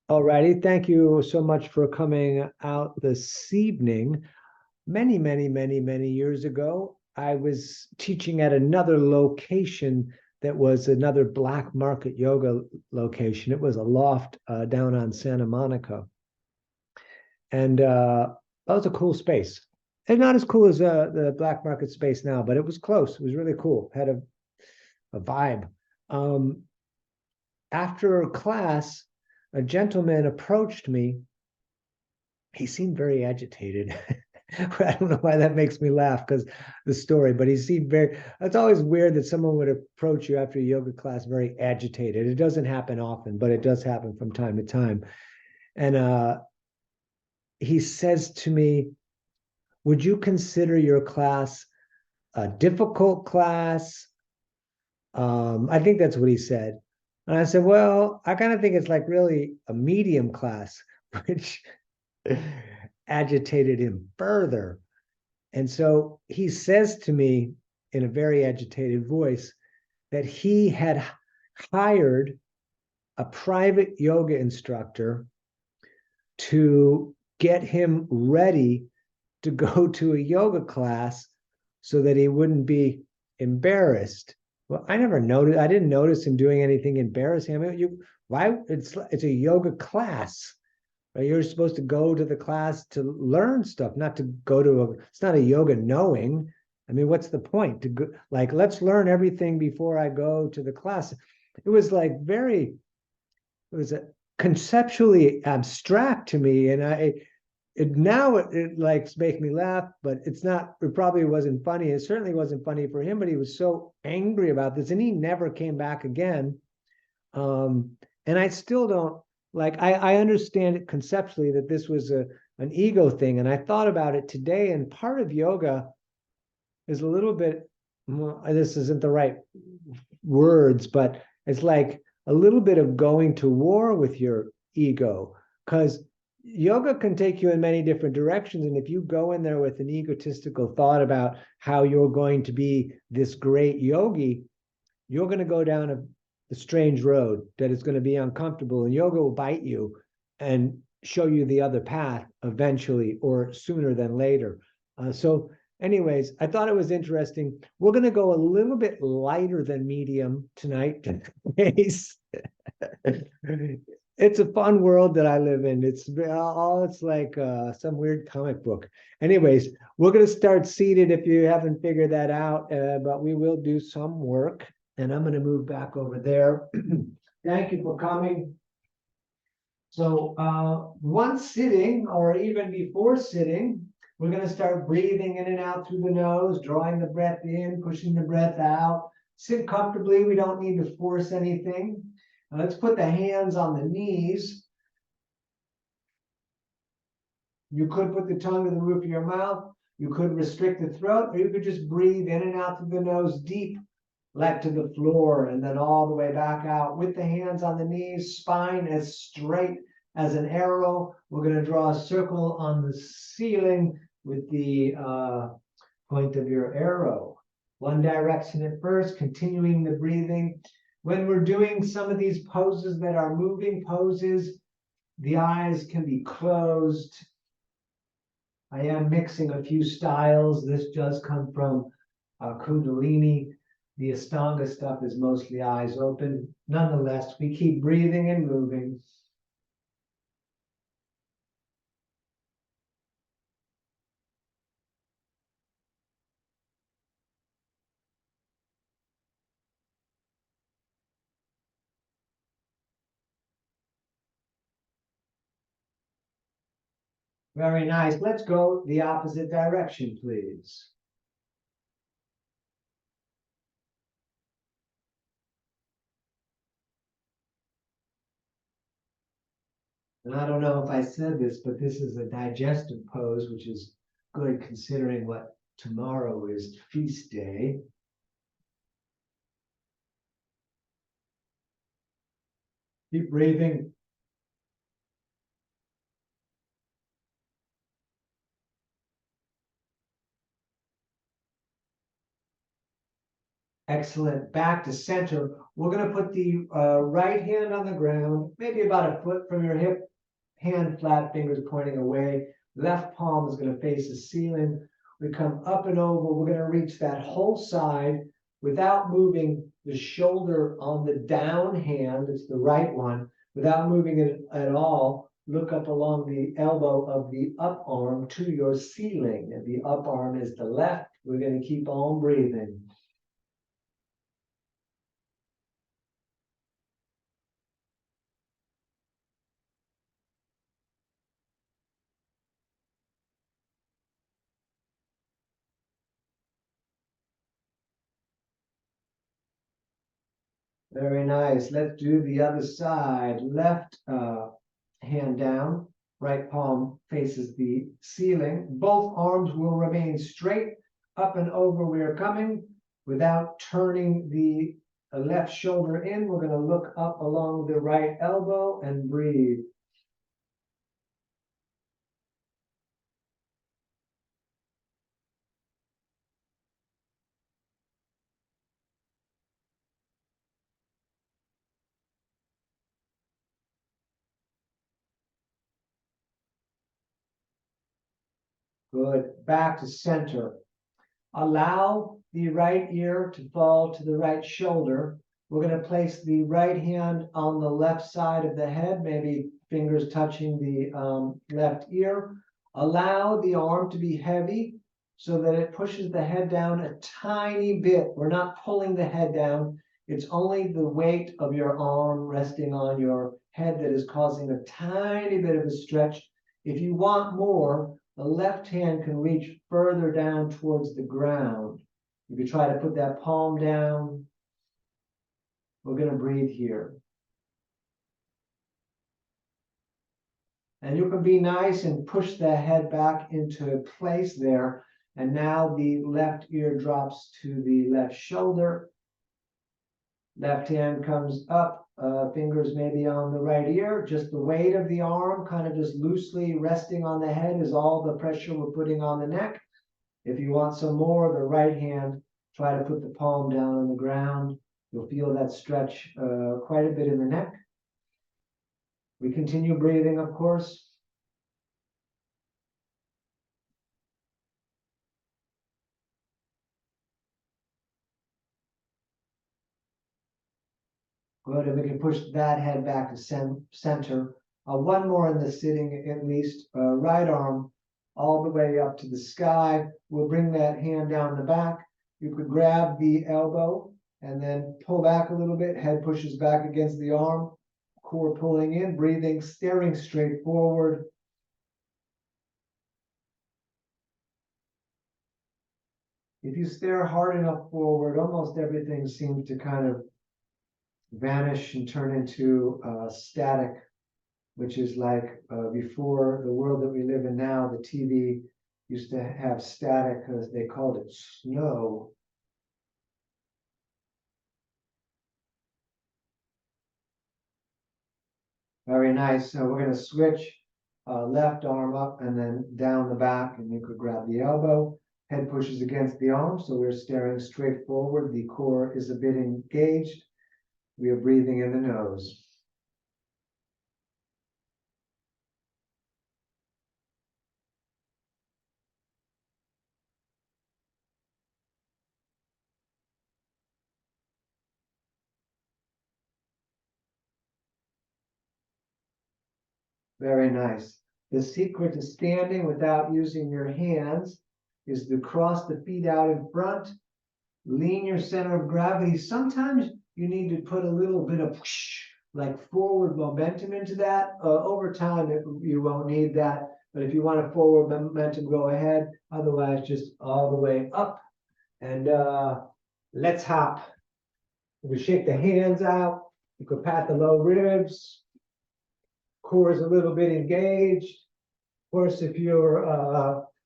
Alrighty, thank you so much for coming out this evening. Many years ago, I was teaching at another location that was another black market yoga location. It was a loft down on Santa Monica, and that was a cool space. And not as cool as the black market space now, but it was close. It was really cool. Had a vibe. Um, After class, a gentleman approached me. He seemed very agitated. I don't know why that makes me laugh because the story, but he seemed very, it's always weird that someone would approach you after a yoga class very agitated. It doesn't happen often, but it does happen from time to time. And he says to me, would you consider your class a difficult class? I think that's what he said. And I said, well, I kind of think it's like really a medium class, which agitated him further. And so he says to me in a very agitated voice that he had hired a private yoga instructor to get him ready to go to a yoga class so that he wouldn't be embarrassed. Well, I never noticed. I didn't notice him doing anything embarrassing. I mean, why? It's a yoga class. Right? You're supposed to go to the class to learn stuff, not to go to a. It's not a yoga knowing. I mean, what's the point? To go, like, let's learn everything before I go to the class. It was like very. It was conceptually abstract to me, and it like make me laugh, but it's not. It probably wasn't funny. It certainly wasn't funny for him, but he was so angry about this, and he never came back again. Um, and I still don't like. I understand it conceptually that this was an ego thing, and I thought about it today. And part of yoga is a little bit. Well, this isn't the right words, but it's like a little bit of going to war with your ego because yoga can take you in many different directions. And if you go in there with an egotistical thought about how you're going to be this great yogi, you're going to go down a strange road that is going to be uncomfortable, and yoga will bite you and show you the other path eventually or sooner than later. So anyways, I thought it was interesting. We're going to go a little bit lighter than medium tonight. It's a fun world that I live in. It's like some weird comic book. Anyways, we're going to start seated if you haven't figured that out, but we will do some work. And I'm going to move back over there. Thank you for coming. So once sitting, or even before sitting, we're going to start breathing in and out through the nose, drawing the breath in, pushing the breath out. Sit comfortably. We don't need to force anything. Now let's put the hands on the knees. You could put the tongue to the roof of your mouth. You could restrict the throat, or you could just breathe in and out through the nose deep, let to the floor, and then all the way back out with the hands on the knees, spine as straight as an arrow. We're going to draw a circle on the ceiling with the point of your arrow. One direction at first, continuing the breathing. When we're doing some of these poses that are moving poses, the eyes can be closed. I am mixing a few styles. This does come from Kundalini. The Ashtanga stuff is mostly eyes open. Nonetheless, we keep breathing and moving. Very nice. Let's go the opposite direction, please. And I don't know if I said this, but this is a digestive pose, which is good considering what tomorrow is, feast day. Keep breathing. Excellent. Back to center. We're going to put the right hand on the ground, maybe about a foot from your hip, hand flat, fingers pointing away. Left palm is going to face the ceiling. We come up and over. We're going to reach that whole side without moving the shoulder on the down hand. It's the right one. Without moving it at all, look up along the elbow of the up arm to your ceiling. And the up arm is the left. We're going to keep on breathing. Very nice. Let's do the other side. Left hand down, right palm faces the ceiling. Both arms will remain straight. Up and over we are coming without turning the left shoulder in. We're going to look up along the right elbow and breathe. Good. Back to center. Allow the right ear to fall to the right shoulder. We're going to place the right hand on the left side of the head, maybe fingers touching the left ear. Allow the arm to be heavy so that it pushes the head down a tiny bit. We're not pulling the head down. It's only the weight of your arm resting on your head that is causing a tiny bit of a stretch. If you want more, the left hand can reach further down towards the ground. You could try to put that palm down. We're going to breathe here. And you can be nice and push the head back into place there. And now the left ear drops to the left shoulder. Left hand comes up, fingers maybe on the right ear. Just the weight of the arm kind of just loosely resting on the head is all the pressure we're putting on the neck. If you want some more, the right hand, try to put the palm down on the ground. You'll feel that stretch quite a bit in the neck. We continue breathing, of course. Good, and we can push that head back to center. One more in the sitting at least. Right arm all the way up to the sky. We'll bring that hand down the back. You could grab the elbow and then pull back a little bit. Head pushes back against the arm. Core pulling in, breathing, staring straight forward. If you stare hard enough forward, almost everything seems to kind of vanish and turn into static, which is like before the world that we live in now, the TV used to have static because they called it snow. Very nice. So we're going to switch left arm up and then down the back, and you could grab the elbow. Head pushes against the arm, so we're staring straight forward. The core is a bit engaged. We are breathing in the nose. Very nice. The secret to standing without using your hands is to cross the feet out in front, lean your center of gravity. Sometimes you need to put a little bit of like forward momentum into that. Over time, you won't need that. But if you want a forward momentum, go ahead. Otherwise, just all the way up. And let's hop. We shake the hands out. You could pat the low ribs. Core is a little bit engaged. Of course, if you're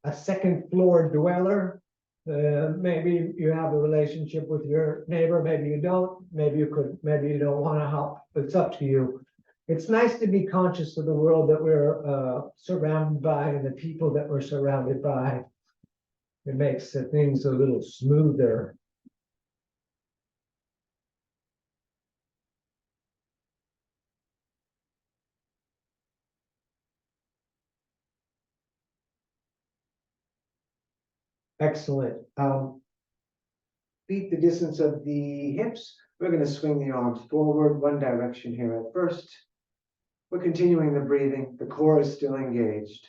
a second floor dweller, maybe you have a relationship with your neighbor, maybe you don't, maybe you don't want to help. It's up to you. It's nice to be conscious of the world that we're surrounded by and the people that we're surrounded by. It makes things a little smoother. Excellent. Feet the distance of the hips. We're going to swing the arms forward, one direction here at first. We're continuing the breathing. The core is still engaged.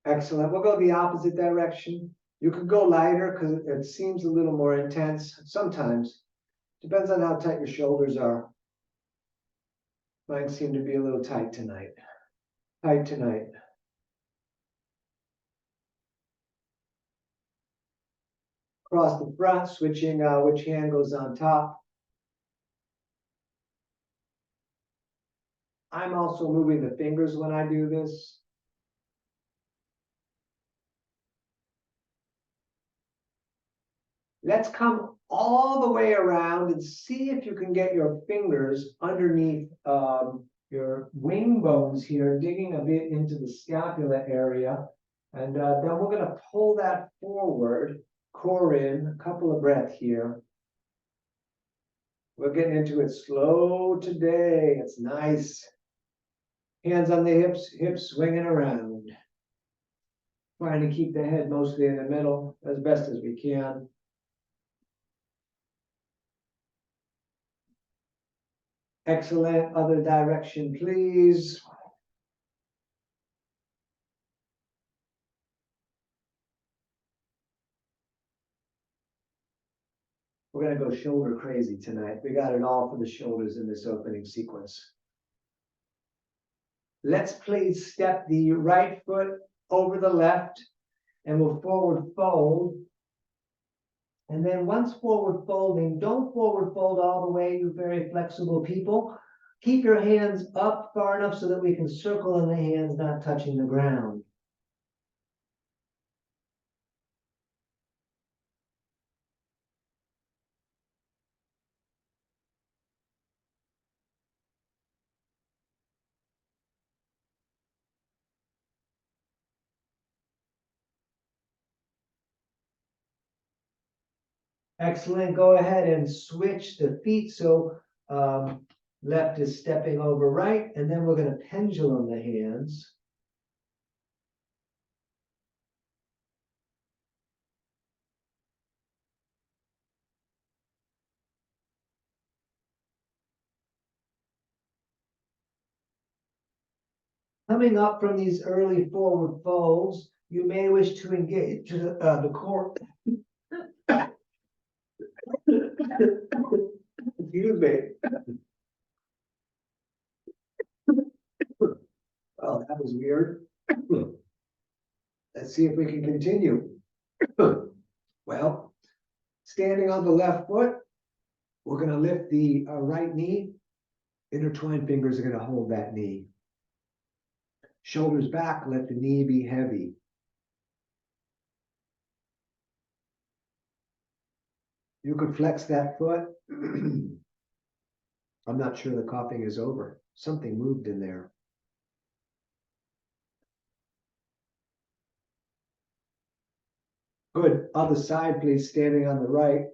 Excellent. We'll go the opposite direction. You could go lighter because it seems a little more intense sometimes. Depends on how tight your shoulders are. Mine seem to be a little tight tonight. Tight tonight. Across the front, switching which hand goes on top. I'm also moving the fingers when I do this. Let's come all the way around and see if you can get your fingers underneath your wing bones here, digging a bit into the scapula area. And then we're going to pull that forward, core in, a couple of breaths here. We're getting into it slow today. It's nice. Hands on the hips swinging around. Trying to keep the head mostly in the middle as best as we can. Excellent. Other direction, please. We're going to go shoulder crazy tonight. We got it all for the shoulders in this opening sequence. Let's please step the right foot over the left and we'll forward fold. And then once forward folding, don't forward fold all the way, you very flexible people. Keep your hands up far enough so that we can circle in the hands not touching the ground. Excellent. Go ahead and switch the feet. So left is stepping over right, and then we're going to pendulum the hands. Coming up from these early forward folds, you may wish to engage the core. Excuse me. Oh, that was weird. Let's see if we can continue. Well, standing on the left foot, we're going to lift the right knee. Intertwined fingers are going to hold that knee. Shoulders back, let the knee be heavy. You could flex that foot. I'm not sure the coughing is over. Something moved in there. Good. Other side, please, standing on the right.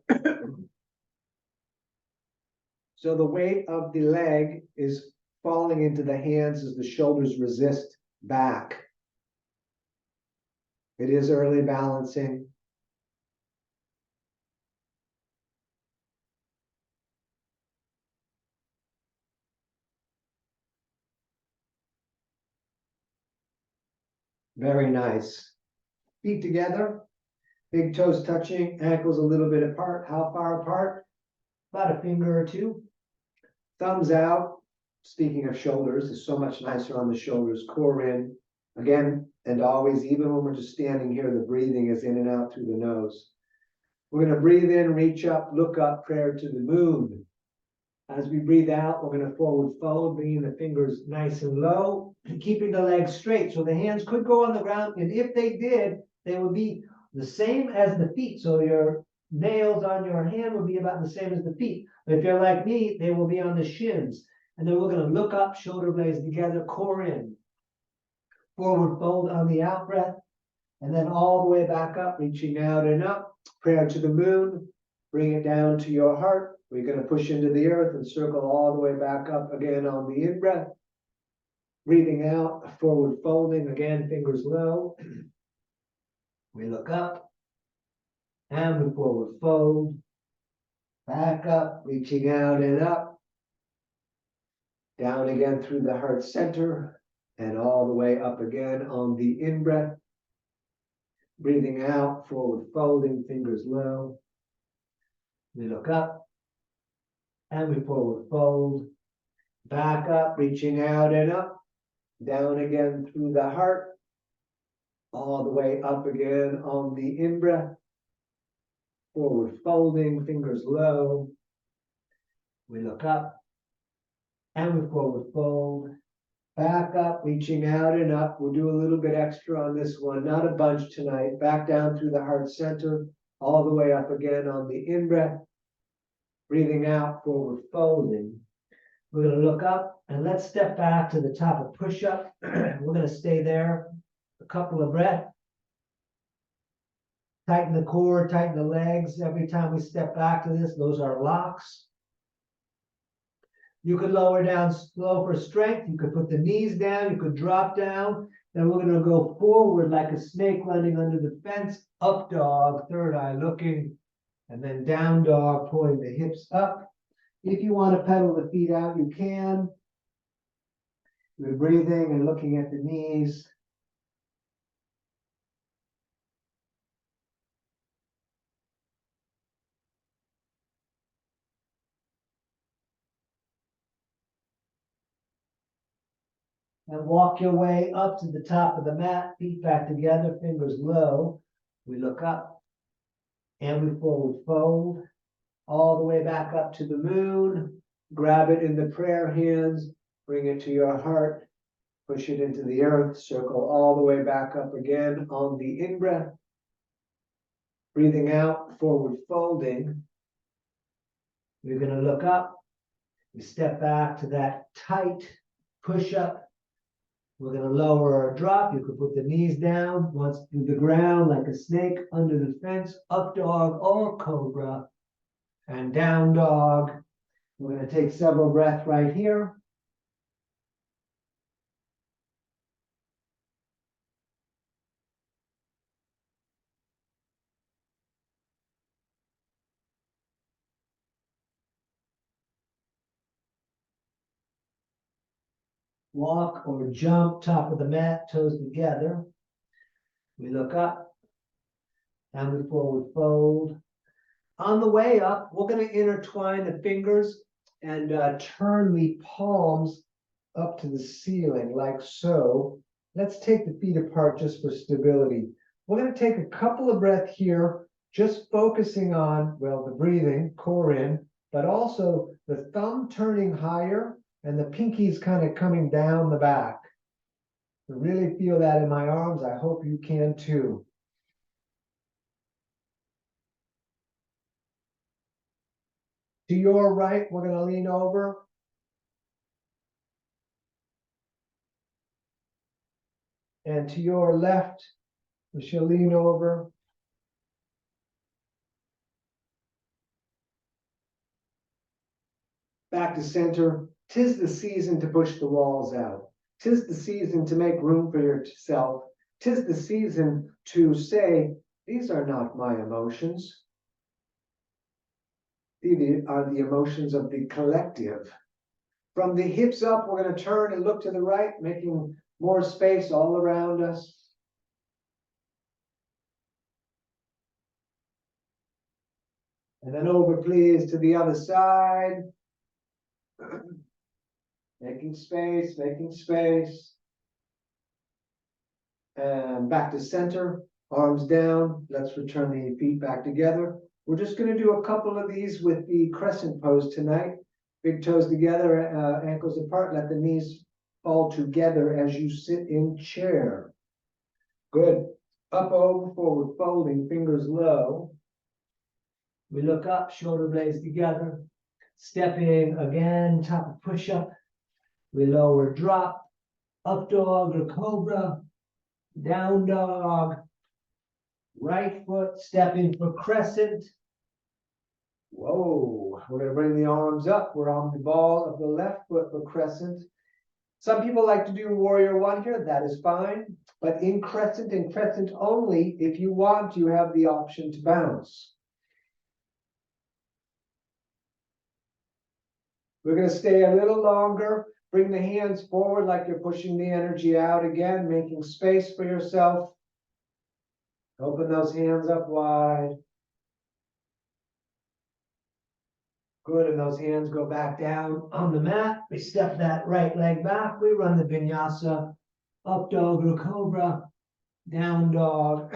So the weight of the leg is falling into the hands as the shoulders resist back. It is early balancing. Very nice. Feet together, big toes touching, ankles a little bit apart. How far apart? About a finger or two. Thumbs out. Speaking of shoulders, is so much nicer on the shoulders. Core in. Again, and always, even when we're just standing here, the breathing is in and out through the nose. We're going to breathe in, reach up, look up, prayer to the moon. As we breathe out, we're going to forward fold, bringing the fingers nice and low, keeping the legs straight. So the hands could go on the ground, and if they did, they would be the same as the feet. So your nails on your hand would be about the same as the feet. But if you're like me, they will be on the shins. And then we're going to look up, shoulder blades together, core in. Forward fold on the out breath, and then all the way back up, reaching out and up. Prayer to the moon. Bring it down to your heart. We're going to push into the earth and circle all the way back up again on the in-breath. Breathing out, forward folding, again, fingers low. We look up and we forward fold. Back up, reaching out and up. Down again through the heart center and all the way up again on the in-breath. Breathing out, forward folding, fingers low. We look up and we forward fold. Back up, reaching out and up. Down again through the heart. All the way up again on the in-breath. Forward folding, fingers low. We look up and we forward fold. Back up, reaching out and up. We'll do a little bit extra on this one, not a bunch tonight. Back down through the heart center, all the way up again on the in-breath. Breathing out, forward folding. We're going to look up and let's step back to the top of push-up. We're going to stay there a couple of breaths. Tighten the core, tighten the legs. Every time we step back to this, those are locks. You could lower down slow for strength. You could put the knees down. You could drop down. Then we're going to go forward like a snake landing under the fence. Up dog, third eye looking. And then down dog, pulling the hips up. If you want to pedal the feet out, you can. You're breathing and looking at the knees. And walk your way up to the top of the mat, feet back together, fingers low. We look up and we forward fold all the way back up to the moon. Grab it in the prayer hands, bring it to your heart, push it into the earth, circle all the way back up again on the in-breath. Breathing out, forward folding. We're going to look up. We step back to that tight push-up. We're going to lower or drop. You could put the knees down once through the ground like a snake under the fence, up dog or cobra, and down dog. We're going to take several breaths right here. Walk or jump, top of the mat, toes together. We look up and we forward fold. On the way up, we're going to intertwine the fingers and turn the palms up to the ceiling like so. Let's take the feet apart just for stability. We're going to take a couple of breaths here, just focusing on, well, the breathing, core in, but also the thumb turning higher and the pinkies kind of coming down the back. I really feel that in my arms. I hope you can too. To your right, we're going to lean over. And to your left, we shall lean over. Back to center. 'Tis the season to push the walls out. 'Tis the season to make room for yourself. 'Tis the season to say, these are not my emotions. These are the emotions of the collective. From the hips up, we're going to turn and look to the right, making more space all around us. And then over, please, to the other side. Making space, making space. And back to center, arms down. Let's return the feet back together. We're just going to do a couple of these with the crescent pose tonight. Big toes together, ankles apart. Let the knees fall together as you sit in chair. Good. Up, over, forward, folding, fingers low. We look up, shoulder blades together. Stepping again, top of push-up. We lower, drop, up dog or cobra, down dog, right foot, stepping for crescent, Whoa, we're gonna bring the arms up. We're on the ball of the left foot for crescent. Some people like to do warrior one here, that is fine. But in crescent and crescent only, if you want, you have the option to bounce. We're gonna stay a little longer. Bring the hands forward like you're pushing the energy out again, making space for yourself. Open those hands up wide. Good, and those hands go back down on the mat. We step that right leg back. We run the vinyasa, up dog or cobra, down dog.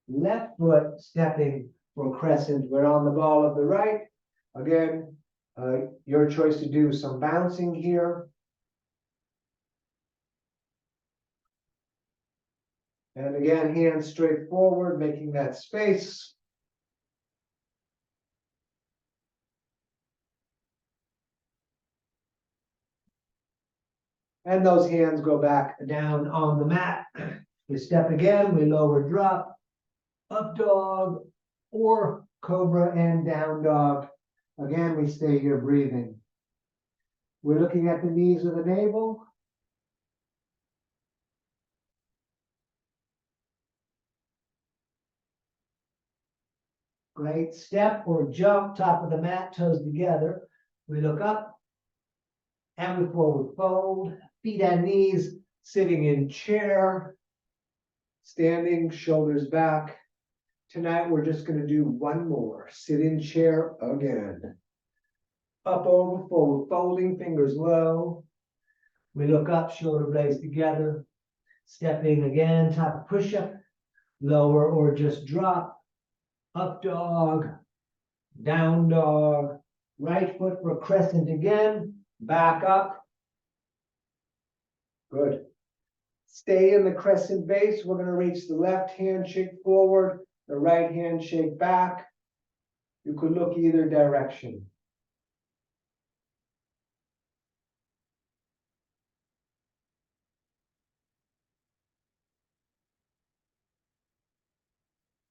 Left foot stepping for crescent. We're on the ball of the right. Again, your choice to do some bouncing here. And again, hands straight forward, making that space. And those hands go back down on the mat. We step again, we lower drop, up dog, or cobra and down dog. Again, we stay here breathing. We're looking at the knees of the navel. Great. Step or jump, top of the mat, toes together. We look up and we forward fold. Feet and knees, sitting in chair, standing, shoulders back. Tonight, we're just going to do one more. Sit in chair again. Up, over, forward, folding, fingers low. We look up, shoulder blades together. Stepping again, top of push-up. Lower or just drop. Up dog, down dog. Right foot for crescent again. Back up. Good. Stay in the crescent base. We're going to reach the left hand, shake forward. The right hand, shake back. You could look either direction.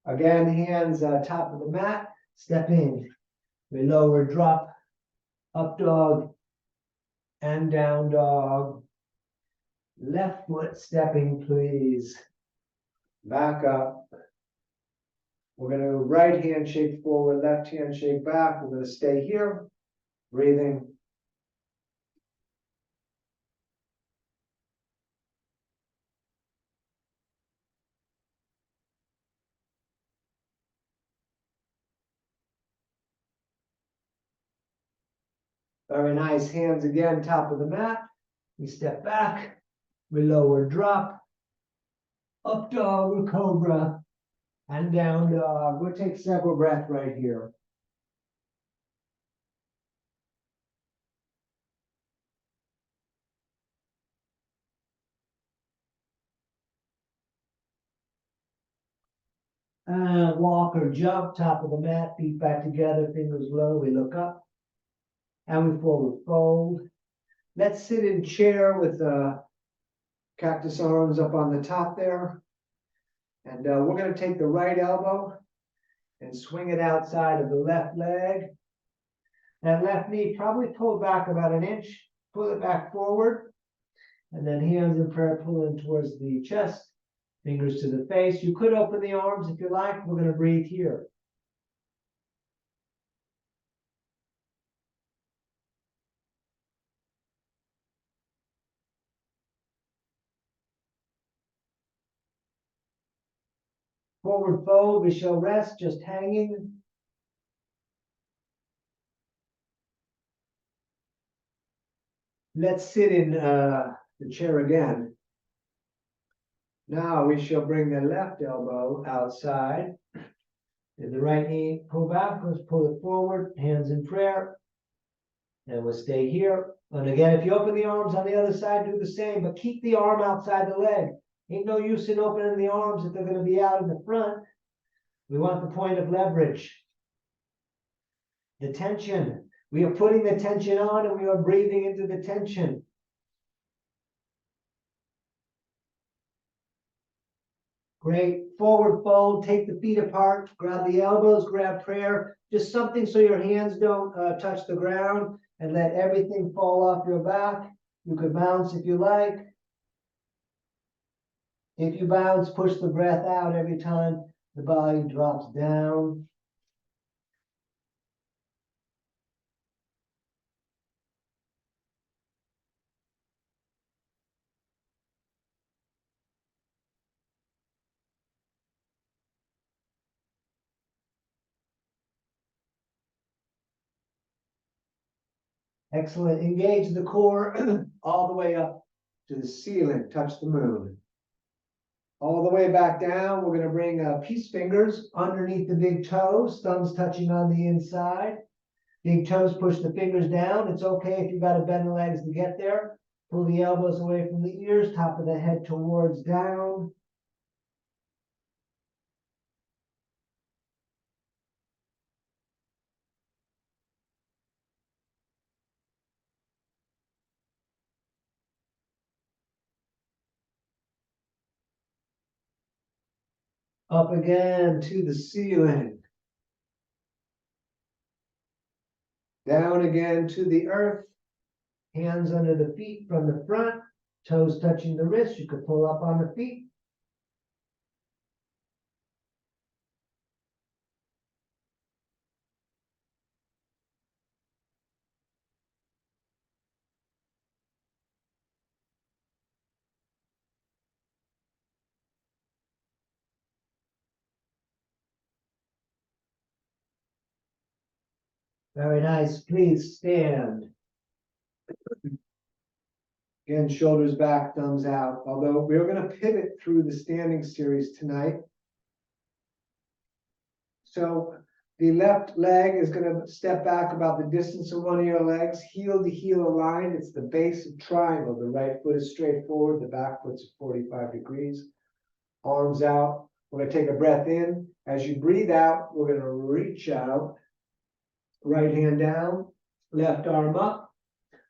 Again, hands top of the mat. Step in. We lower, drop, up dog, and down dog. Left foot stepping, please. Back up. We're going to right hand shake forward, left hand shake back. We're going to stay here, breathing. Very nice. Hands again, top of the mat. We step back. We lower, drop. Up dog or cobra. And down dog. We'll take several breaths right here. And walk or jump, top of the mat, feet back together, fingers low. We look up. And we forward fold. Let's sit in chair with cactus arms up on the top there. And we're going to take the right elbow and swing it outside of the left leg. That left knee probably pulled back about an inch. Pull it back forward. And then hands in prayer pulling towards the chest. Fingers to the face. You could open the arms if you like. We're going to breathe here. Forward fold, we shall rest, just hanging. Let's sit in the chair again. Now we shall bring the left elbow outside. And the right knee pull back, let's pull it forward, hands in prayer. And we'll stay here. And again, if you open the arms on the other side, do the same, but keep the arm outside the leg. Ain't no use in opening the arms if they're going to be out in the front. We want the point of leverage. The tension. We are putting the tension on and we are breathing into the tension. Great. Forward fold, take the feet apart, grab the elbows, grab prayer, just something so your hands don't touch the ground, and let everything fall off your back. You could bounce if you like. If you bounce, push the breath out every time the body drops down. Excellent. Engage the core all the way up to the ceiling. Touch the moon. All the way back down, we're going to bring peace fingers underneath the big toes, thumbs touching on the inside. Big toes push the fingers down. It's okay if you got to bend the legs to get there. Pull the elbows away from the ears, top of the head towards down. Up again to the ceiling. Down again to the earth. Hands under the feet from the front. Toes touching the wrists. You could pull up on the feet. Very nice. Please stand. Again, shoulders back, thumbs out. Although we're going to pivot through the standing series tonight. So the left leg is going to step back about the distance of one of your legs, heel to heel aligned. It's the base of triangle. The right foot is straight forward. The back foot's at 45 degrees. Arms out. We're going to take a breath in. As you breathe out, we're going to reach out. Right hand down, left arm up.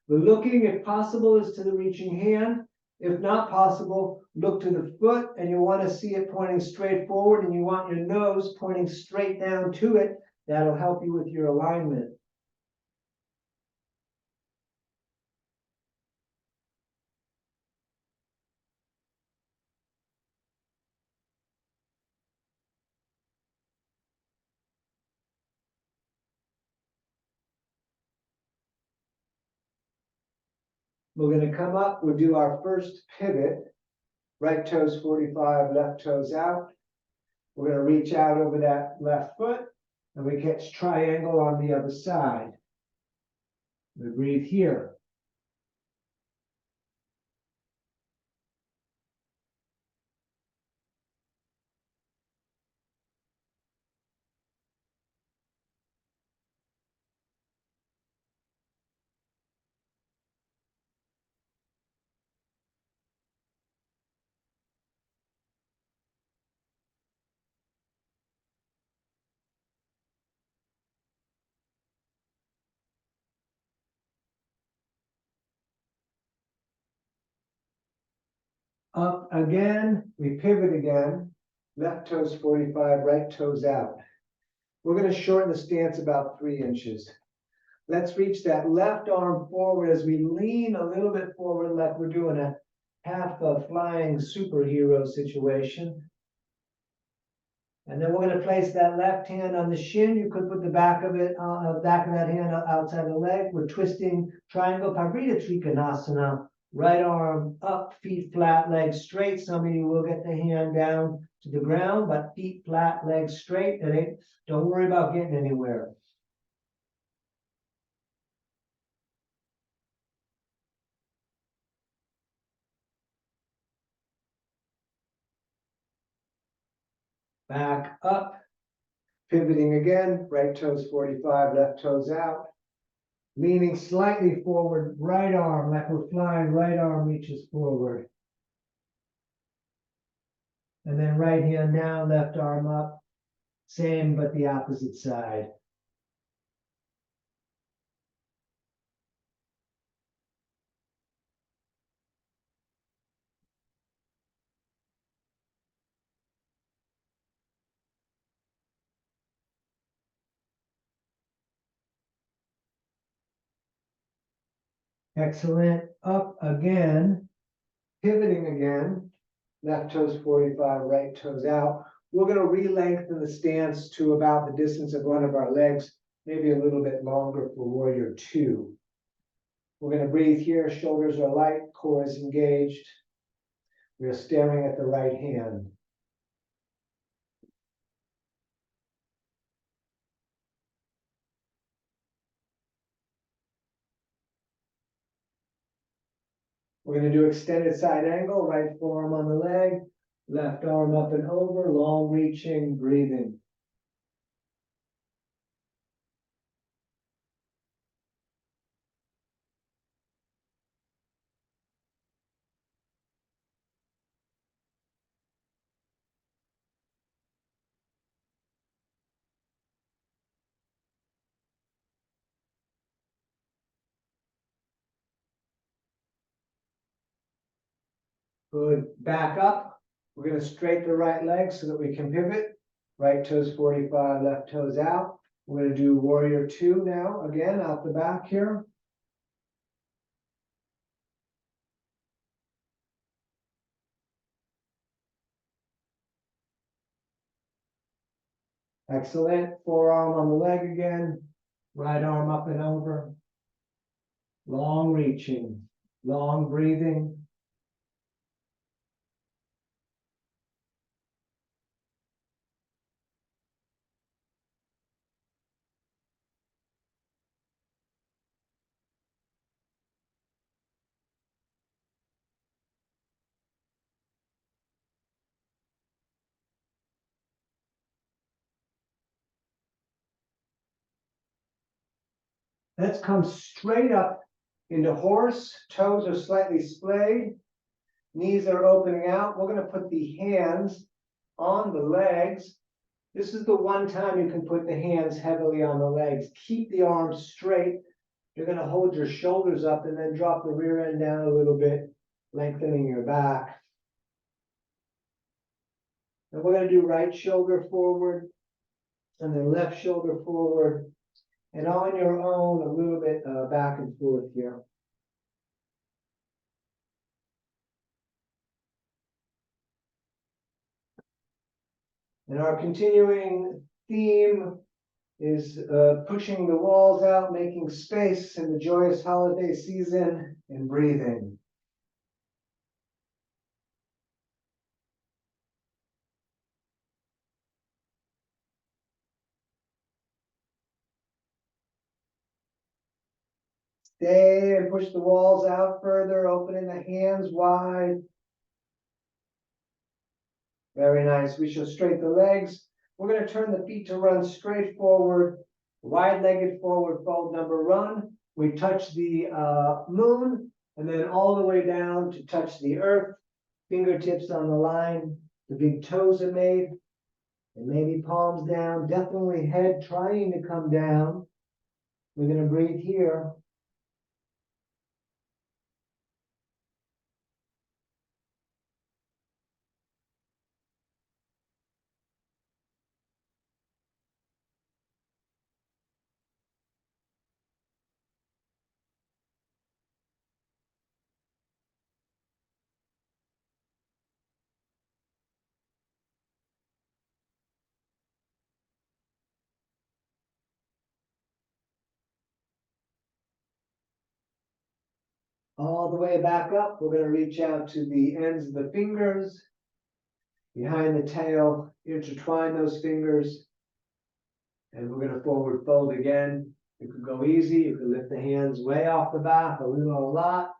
The looking, if possible, is to the reaching hand. If not possible, look to the foot, and you want to see it pointing straight forward, and you want your nose pointing straight down to it. That'll help you with your alignment. We're going to come up, we'll do our first pivot. Right toes 45, left toes out. We're going to reach out over that left foot, and we catch triangle on the other side. We breathe here. Up again, we pivot again. Left toes 45, right toes out. We're going to shorten the stance about 3 inches. Let's reach that left arm forward as we lean a little bit forward, like we're doing a half a flying superhero situation. And then we're going to place that left hand on the shin. You could put the back of that hand outside the leg. We're twisting triangle Parvrita Trikonasana. Right arm up, feet flat, legs straight. Some of you will get the hand down to the ground, but feet flat, legs straight. Don't worry about getting anywhere. Back up, pivoting again, right toes 45, left toes out. Leaning slightly forward, right arm, like we're flying, right arm reaches forward. And then right hand down, left arm up. Same, but the opposite side. Excellent. Up again. Pivoting again. Left toes 45, right toes out. We're going to re-lengthen the stance to about the distance of one of our legs, maybe a little bit longer for warrior two. We're going to breathe here. Shoulders are light, core is engaged. We are staring at the right hand. We're going to do extended side angle, right forearm on the leg, left arm up and over, long reaching, breathing. Good. Back up. We're going to straighten the right leg so that we can pivot. Right toes 45, left toes out. We're going to do warrior two now, again, out the back here. Excellent. Forearm on the leg again. Right arm up and over. Long reaching, long breathing. Let's come straight up into horse. Toes are slightly splayed. Knees are opening out. We're going to put the hands on the legs. This is the one time you can put the hands heavily on the legs. Keep the arms straight. You're going to hold your shoulders up and then drop the rear end down a little bit, lengthening your back. And we're going to do right shoulder forward and then left shoulder forward. And on your own, a little bit back and forth here. And our continuing theme is pushing the walls out, making space in the joyous holiday season, and breathing. Stay and push the walls out further, opening the hands wide. Very nice. We shall straighten the legs. We're going to turn the feet to run straight forward, wide-legged forward fold number run. We touch the moon and then all the way down to touch the earth. Fingertips on the line. The big toes are made. And maybe palms down. Definitely head trying to come down. We're going to breathe here. All the way back up. We're going to reach out to the ends of the fingers. Behind the tail, intertwine those fingers. And we're going to forward fold again. You could go easy. You could lift the hands way off the back, a little, a lot.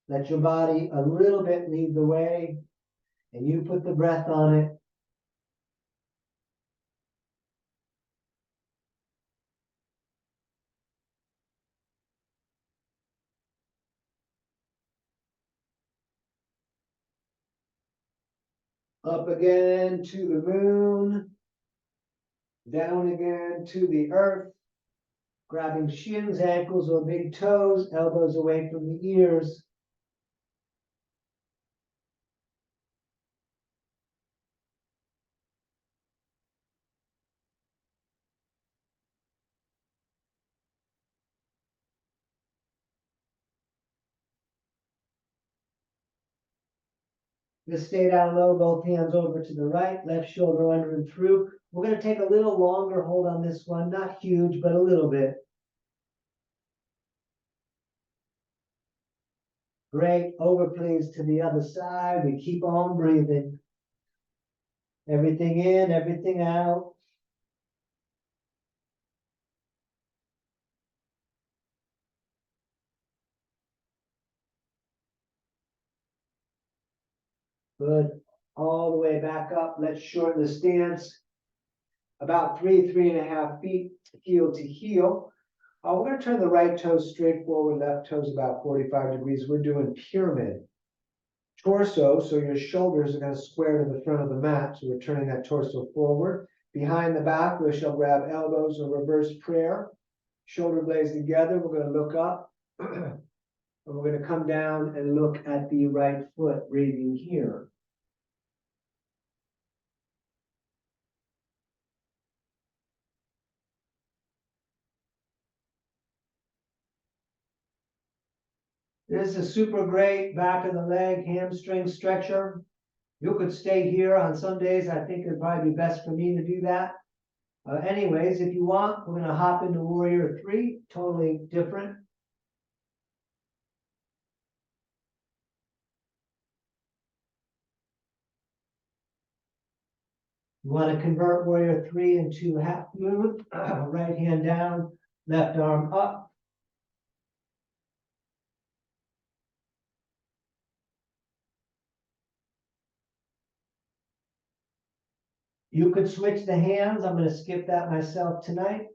Let your body a little bit lead the way. And you put the breath on it. Up again to the moon. Down again to the earth. Grabbing shins, ankles, or big toes, elbows away from the ears. Just stay down low, both hands over to the right, left shoulder under and through. We're going to take a little longer hold on this one, not huge, but a little bit. Great, over please to the other side. We keep on breathing. Everything in, everything out. Good. All the way back up. Let's shorten the stance. About 3.5 feet, heel to heel. We're going to turn the right toe straight forward, left toes about 45 degrees. We're doing pyramid. Torso, so your shoulders are going to square to the front of the mat. So we're turning that torso forward. Behind the back, we shall grab elbows or reverse prayer. Shoulder blades together. We're going to look up. And we're going to come down and look at the right foot, breathing here. This is a super great back of the leg hamstring stretcher. You could stay here on some days. I think it'd probably be best for me to do that. Anyways, if you want, we're going to hop into Warrior 3, totally different. You want to convert Warrior 3 into half moon, right hand down, left arm up. You could switch the hands. I'm going to skip that myself tonight.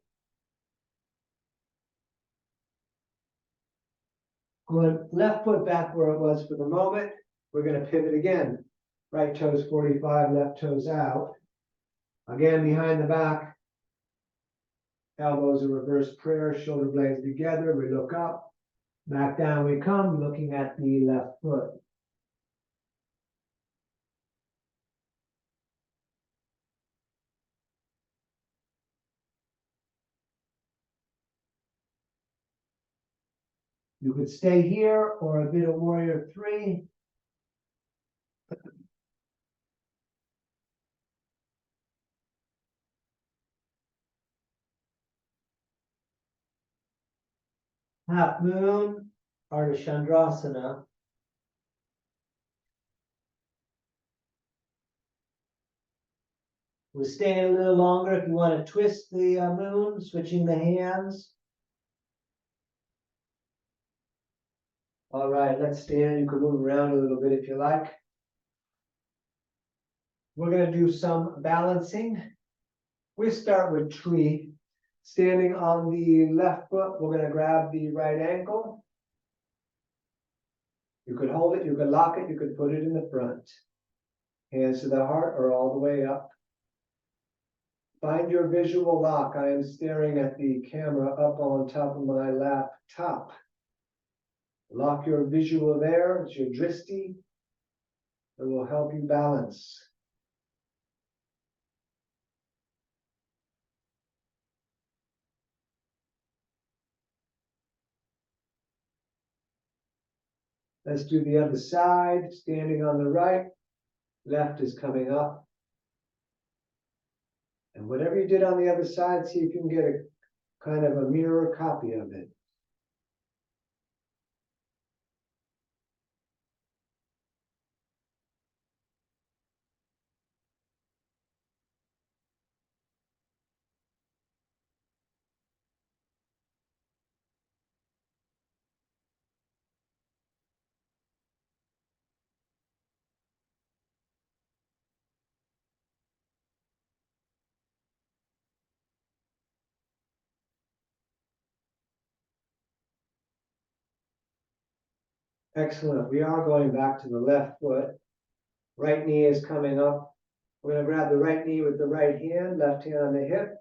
Good. Left foot back where it was for the moment. We're going to pivot again. Right toes 45, left toes out. Again, behind the back. Elbows in reverse prayer, shoulder blades together. We look up. Back down we come, looking at the left foot. You could stay here or a bit of Warrior 3. Half moon, Ardha Chandrasana. We're staying a little longer if you want to twist the moon, switching the hands. All right, let's stand. You can move around a little bit if you like. We're going to do some balancing. We start with tree. Standing on the left foot, we're going to grab the right ankle. You could hold it, you could lock it, you could put it in the front. Hands to the heart or all the way up. Find your visual lock. I am staring at the camera up on top of my laptop. Lock your visual there. It's your drishti. It will help you balance. Let's do the other side. Standing on the right. Left is coming up. And whatever you did on the other side, see if you can get a kind of a mirror copy of it. Excellent. We are going back to the left foot. Right knee is coming up. We're going to grab the right knee with the right hand, left hand on the hip.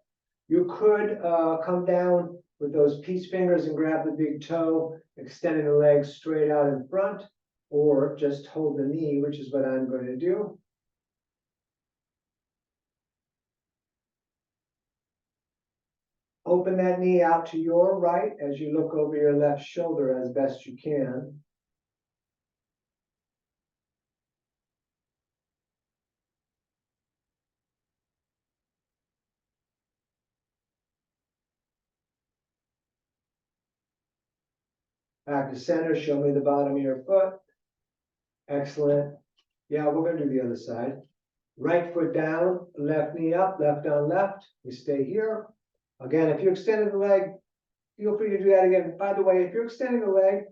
You could come down with those peace fingers and grab the big toe, extending the legs straight out in front, or just hold the knee, which is what I'm going to do. Open that knee out to your right as you look over your left shoulder as best you can. Back to center, show me the bottom of your foot. Excellent. Yeah, we're gonna do the other side. Right foot down, left knee up, left on left. We stay here. Again, if you extended the leg, feel free to do that again. By the way, if you're extending the leg,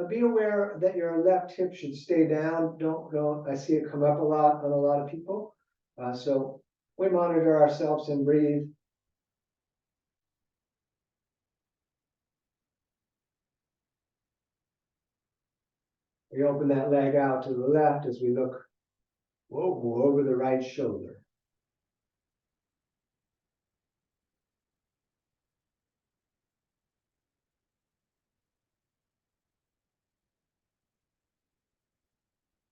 be aware that your left hip should stay down. Don't. I see it come up a lot on a lot of people. So we monitor ourselves and breathe. We open that leg out to the left as we look over the right shoulder.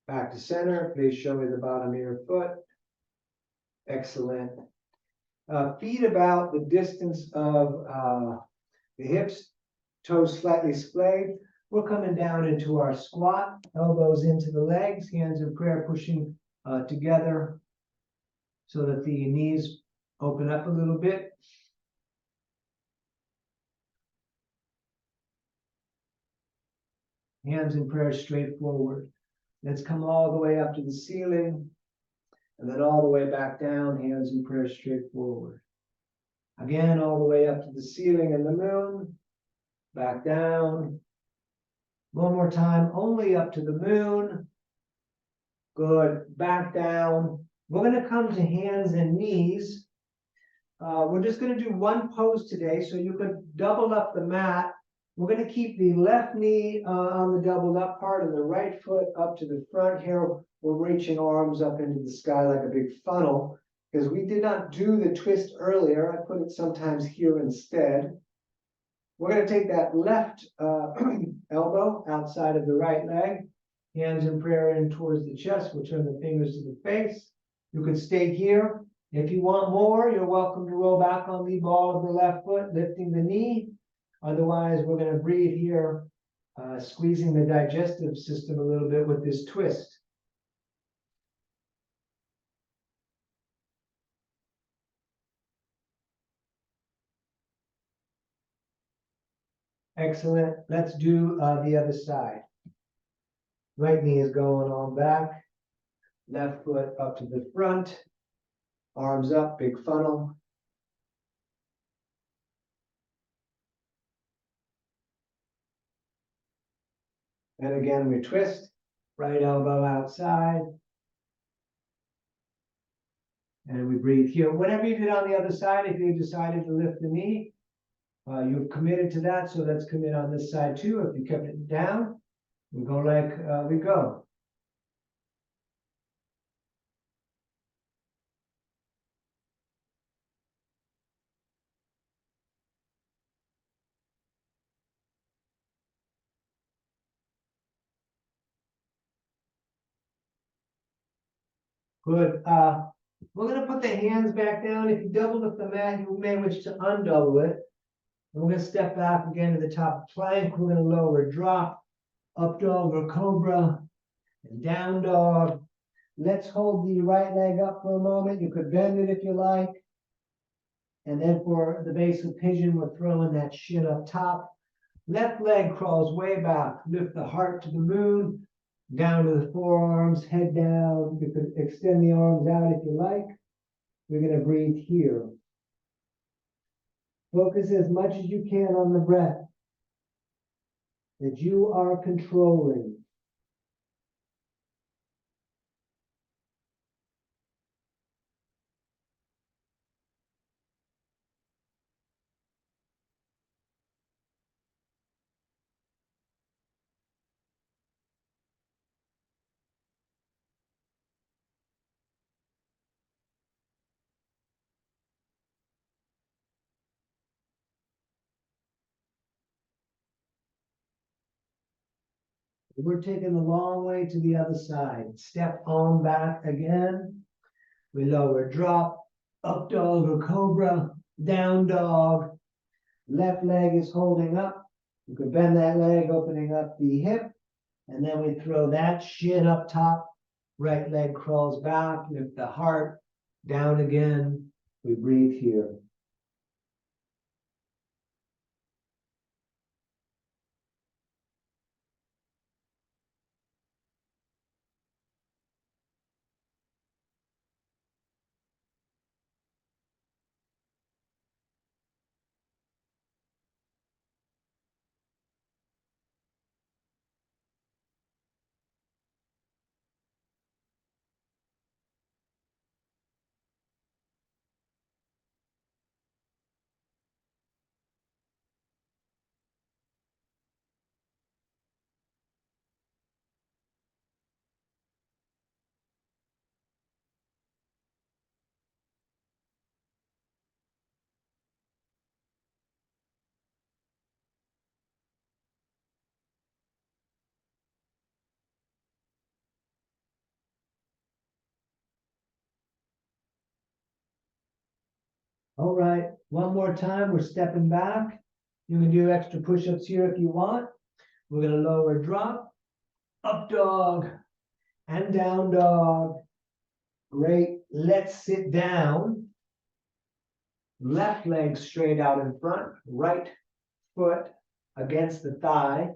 Back to center. Please show me the bottom of your foot. Excellent. Feet about the distance of the hips, toes slightly splayed. We're coming down into our squat, elbows into the legs, hands in prayer pushing together so that the knees open up a little bit. Hands in prayer straight forward. Let's come all the way up to the ceiling and then all the way back down, hands in prayer straight forward. Again, all the way up to the ceiling and the moon, back down. One more time, only up to the moon. Good, back down. We're gonna come to hands and knees. We're just gonna do one pose today, so you could double up the mat. We're gonna keep the left knee on the doubled up part and the right foot up to the front here. We're reaching arms up into the sky like a big funnel, because we did not do the twist earlier. I put it sometimes here instead. We're gonna take that left elbow outside of the right leg, hands in prayer in towards the chest. We'll turn the fingers to the face. You could stay here. If you want more, you're welcome to roll back on the ball of the left foot, lifting the knee. Otherwise, we're going to breathe here, squeezing the digestive system a little bit with this twist. Excellent. Let's do the other side. Right knee is going on back. Left foot up to the front. Arms up, big funnel. And again, we twist. Right elbow outside. And we breathe here. Whatever you did on the other side, if you decided to lift the knee, you've committed to that, so let's commit on this side too. If you kept it down, we go like we go. Good. We're going to put the hands back down. If you doubled up the mat, you may wish to undouble it. And we're going to step back again to the top plank. We're going to lower drop, up dog or cobra, and down dog. Let's hold the right leg up for a moment. You could bend it if you like. And then for the base of pigeon, we're throwing that shin up top. Left leg crawls way back. Lift the heart to the moon. Down to the forearms, head down. You could extend the arms out if you like. We're going to breathe here. Focus as much as you can on the breath that you are controlling. We're taking the long way to the other side. Step on back again. We lower drop, up dog or cobra, down dog. Left leg is holding up. You could bend that leg, opening up the hip. And then we throw that shin up top. Right leg crawls back, lift the heart, down again. We breathe here. All right, one more time, we're stepping back. You can do extra push-ups here if you want. We're gonna lower drop, up dog, and down dog. Great, let's sit down. Left leg straight out in front, right foot against the thigh,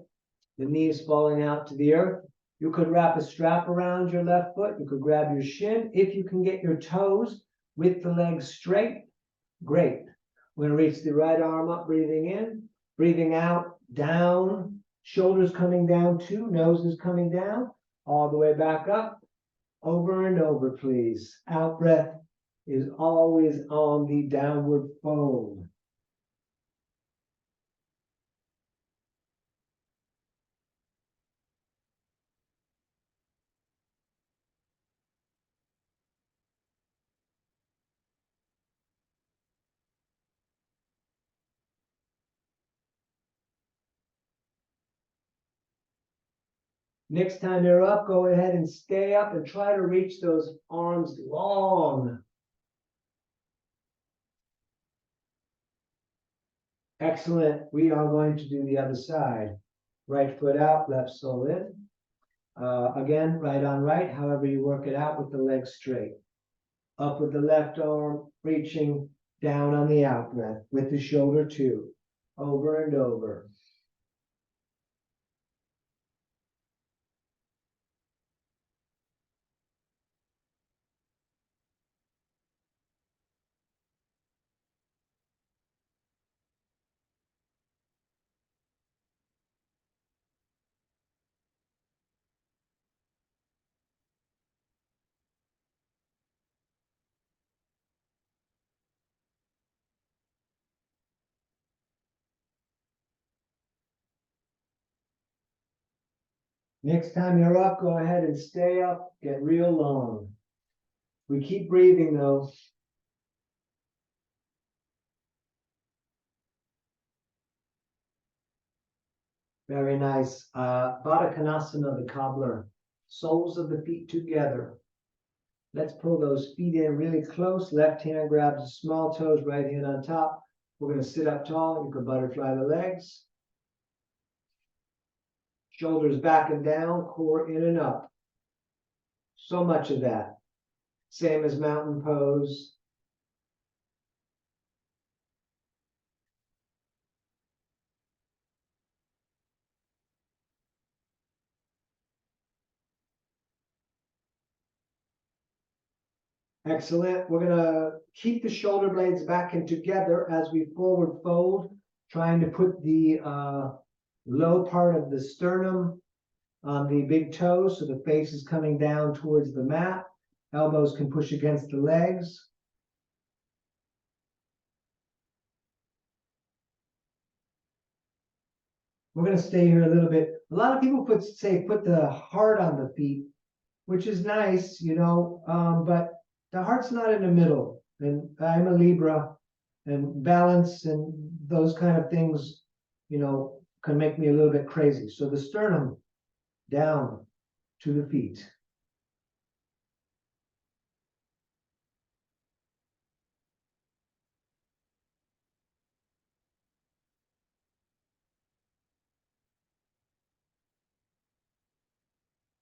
the knees falling out to the earth. You could wrap a strap around your left foot. You could grab your shin. If you can get your toes with the legs straight, great. We're going to reach the right arm up, breathing in, breathing out, down, shoulders coming down too, nose is coming down, all the way back up, over and over, please. Out breath is always on the downward fold. Next time you're up, go ahead and stay up and try to reach those arms long. Excellent. We are going to do the other side. Right foot out, left sole in. Again, right on right, however you work it out with the legs straight. Up with the left arm, reaching down on the out breath with the shoulder too. Over and over. Next time you're up, go ahead and stay up, get real long. We keep breathing though. Very nice. Baddha Konasana, the cobbler. Soles of the feet together. Let's pull those feet in really close. Left hand grabs the small toes, right hand on top. We're going to sit up tall. You can butterfly the legs. Shoulders back and down, core in and up. So much of that. Same as mountain pose. Excellent. We're going to keep the shoulder blades back and together as we forward fold, trying to put the low part of the sternum on the big toes, so the face is coming down towards the mat. Elbows can push against the legs. We're going to stay here a little bit. A lot of people put the heart on the feet, which is nice, but the heart's not in the middle. And I'm a Libra, and balance and those kind of things, can make me a little bit crazy. So the sternum down to the feet.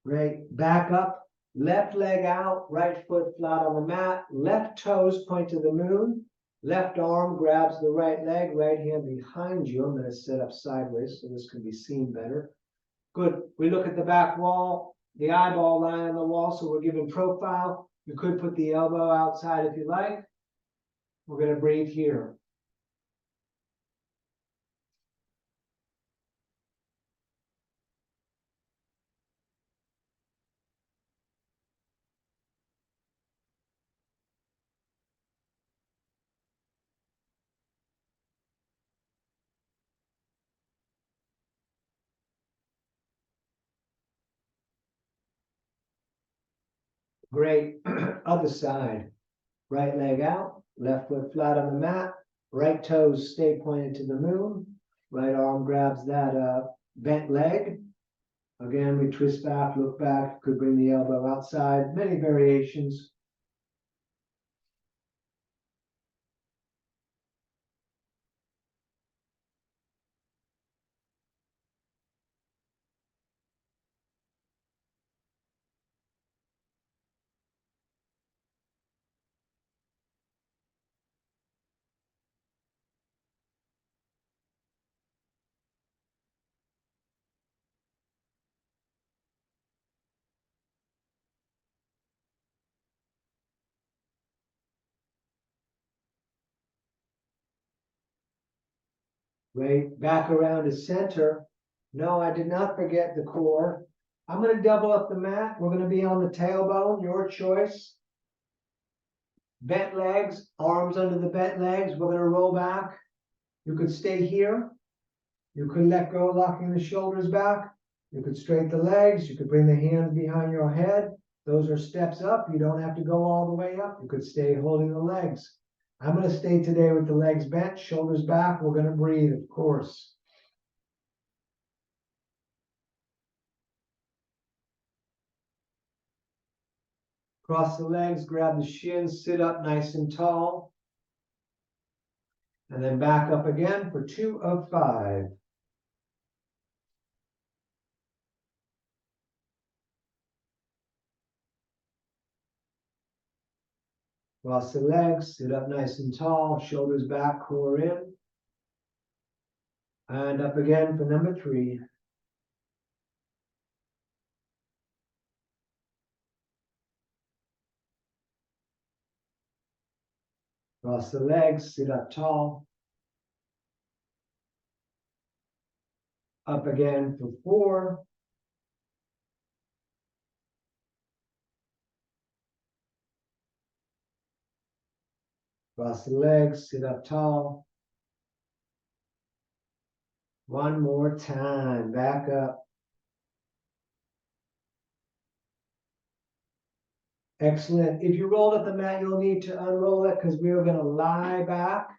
Great. Back up. Left leg out, right foot flat on the mat, left toes point to the moon, left arm grabs the right leg, right hand behind you. I'm going to sit up sideways so this can be seen better. Good. We look at the back wall, the eyeball line on the wall, so we're giving profile. You could put the elbow outside if you like. We're going to breathe here. Great. Other side. Right leg out, left foot flat on the mat, right toes stay pointed to the moon, right arm grabs that bent leg. Again, we twist back, look back, could bring the elbow outside, many variations. Right back around to center. No, I did not forget the core. I'm going to double up the mat. We're going to be on the tailbone, your choice. Bent legs, arms under the bent legs. We're going to roll back. You could stay here. You could let go, locking the shoulders back. You could straighten the legs. You could bring the hands behind your head. Those are steps up. You don't have to go all the way up. You could stay holding the legs. I'm going to stay today with the legs bent, shoulders back. We're going to breathe, of course. Cross the legs, grab the shins, sit up nice and tall. And then back up again for 2 of 5. Cross the legs, sit up nice and tall, shoulders back, core in. And up again for number 3. Cross the legs, sit up tall. Up again for 4. Cross the legs, sit up tall. One more time, back up. Excellent. If you rolled up the mat, you'll need to unroll it because we are going to lie back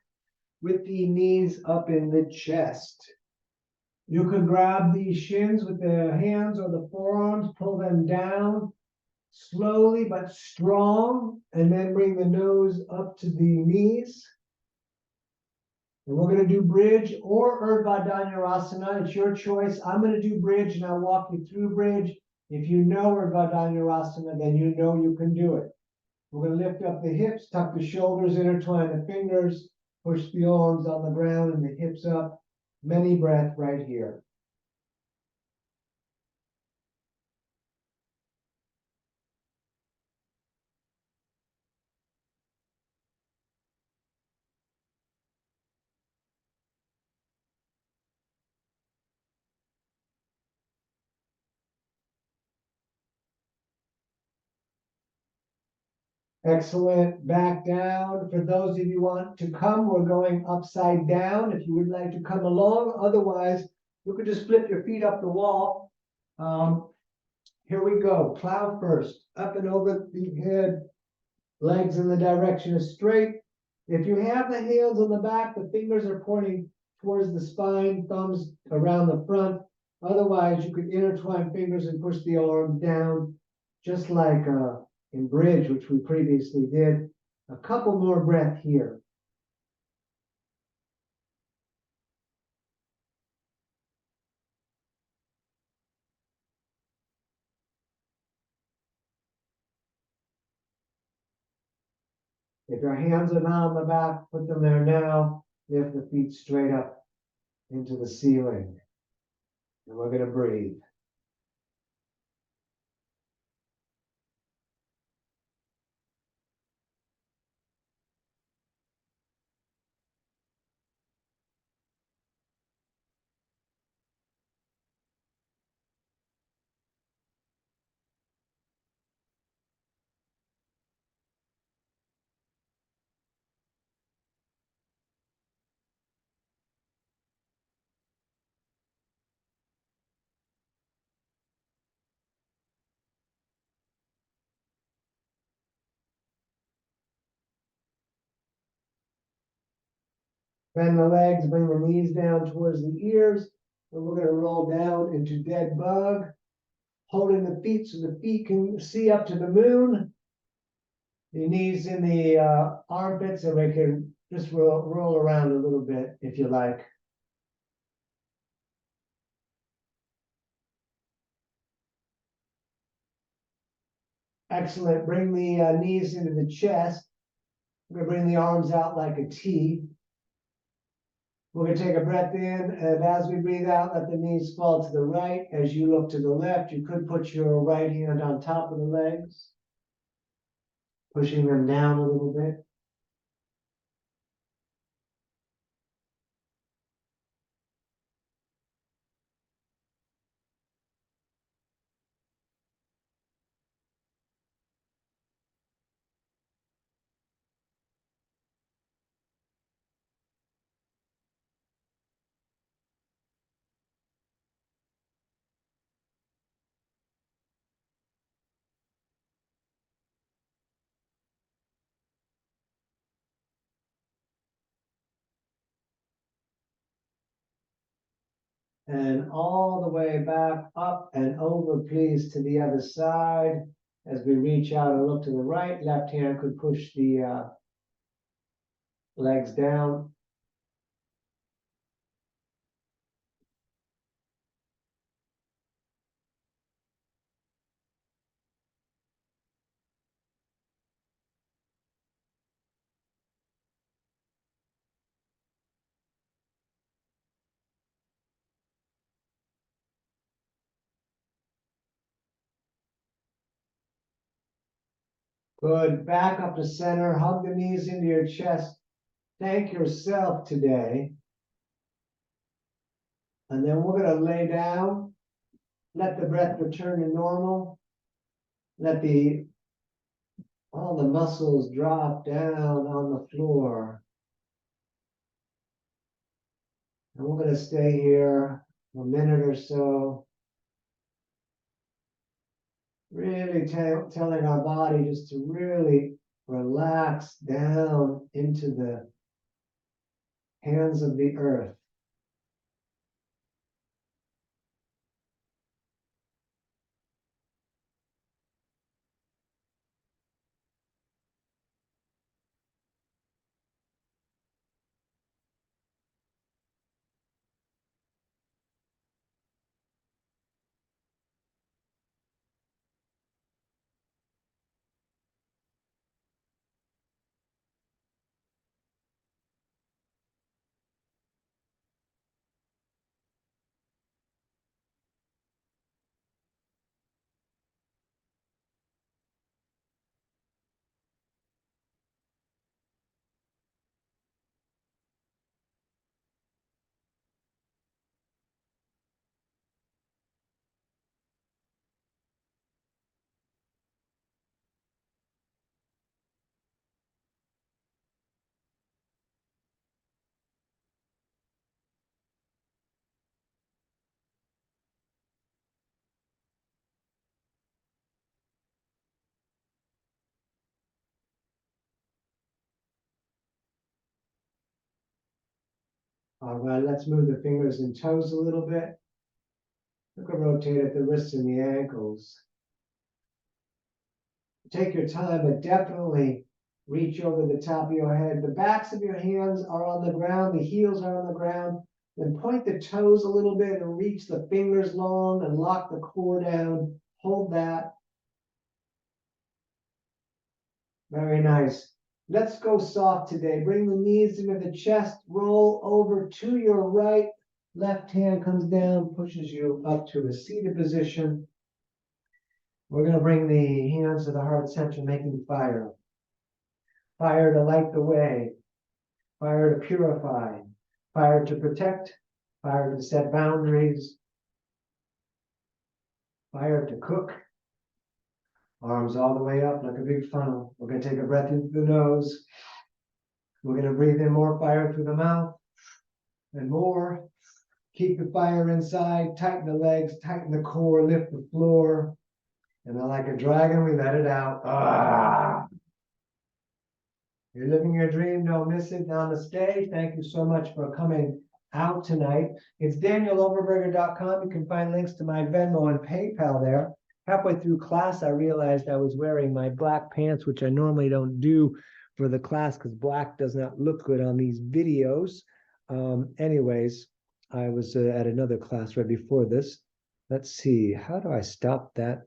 with the knees up in the chest. You could grab the shins with the hands or the forearms, pull them down slowly but strong, and then bring the nose up to the knees. And we're going to do bridge or Urdhva Dhanurasana. It's your choice. I'm going to do bridge and I'll walk you through bridge. If you know Urdhva Dhanurasana, then you know you can do it. We're going to lift up the hips, tuck the shoulders, intertwine the fingers, push the arms on the ground and the hips up. Many breath right here. Excellent. Back down. For those of you who want to come, we're going upside down. If you would like to come along, otherwise, you could just flip your feet up the wall. Here we go. Plow first. Up and over the head. Legs in the direction of straight. If you have the hands on the back, the fingers are pointing towards the spine, thumbs around the front. Otherwise, you could intertwine fingers and push the arm down, just like in bridge, which we previously did. A couple more breath here. If your hands are not on the back, put them there now. Lift the feet straight up into the ceiling. And we're going to breathe. Bend the legs, bring the knees down towards the ears. And we're going to roll down into dead bug, holding the feet so the feet can see up to the moon. The knees in the armpits, and we can just roll around a little bit if you like. Excellent. Bring the knees into the chest. We're going to bring the arms out like a T. We're going to take a breath in, and as we breathe out, let the knees fall to the right. As you look to the left, you could put your right hand on top of the legs, pushing them down a little bit. And all the way back up and over, please, to the other side. As we reach out and look to the right, left hand could push the legs down. Good. Back up to center. Hug the knees into your chest. Thank yourself today. And then we're going to lay down. Let the breath return to normal. Let all the muscles drop down on the floor. And we're going to stay here a minute or so. Really telling our body just to really relax down into the hands of the earth. All right, let's move the fingers and toes a little bit. We can rotate at the wrists and the ankles. Take your time, but definitely reach over the top of your head. The backs of your hands are on the ground, the heels are on the ground. Then point the toes a little bit and reach the fingers long and lock the core down. Hold that. Very nice. Let's go soft today. Bring the knees into the chest, roll over to your right. Left hand comes down, pushes you up to a seated position. We're going to bring the hands to the heart center, making fire. Fire to light the way. Fire to purify. Fire to protect. Fire to set boundaries. Fire to cook. Arms all the way up like a big funnel. We're going to take a breath into the nose. We're going to breathe in more fire through the mouth and more. Keep the fire inside. Tighten the legs. Tighten the core. Lift the floor. And then like a dragon, we let it out. Ah! You're living your dream. Don't miss it. Namaste. Thank you so much for coming out tonight. It's DanielOverberger.com. You can find links to my Venmo and PayPal there. Halfway through class, I realized I was wearing my black pants, which I normally don't do for the class because black does not look good on these videos. Anyways, I was at another class right before this. Let's see. How do I stop that?